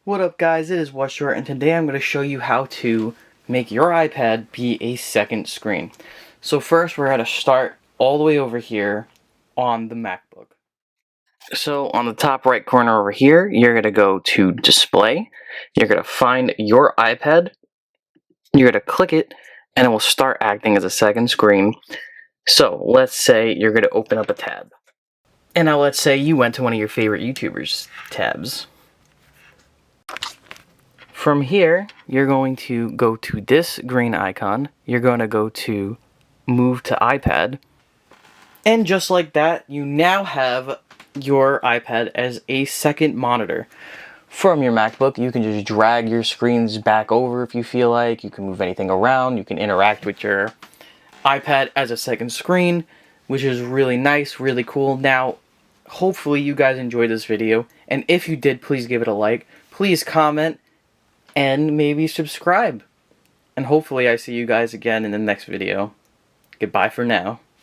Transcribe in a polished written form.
What up guys, it is WhatShort, and today I'm going to show you how to make your iPad be a second screen. So first we're going to start all the way over here on the MacBook. So on the top right corner over here, you're going to go to Display, you're going to find your iPad, you're going to click it, and it will start acting as a second screen. So let's say you're going to open up a tab. And now let's say you went to one of your favorite YouTubers' tabs. From here, you're going to go to this green icon, you're going to go to Move to iPad, and just like that, you now have your iPad as a second monitor. From your MacBook, you can just drag your screens back over if you feel like, you can move anything around, you can interact with your iPad as a second screen, which is really nice, really cool. Now, hopefully you guys enjoyed this video, and if you did, please give it a like, please comment, and maybe subscribe. And hopefully I see you guys again in the next video. Goodbye for now.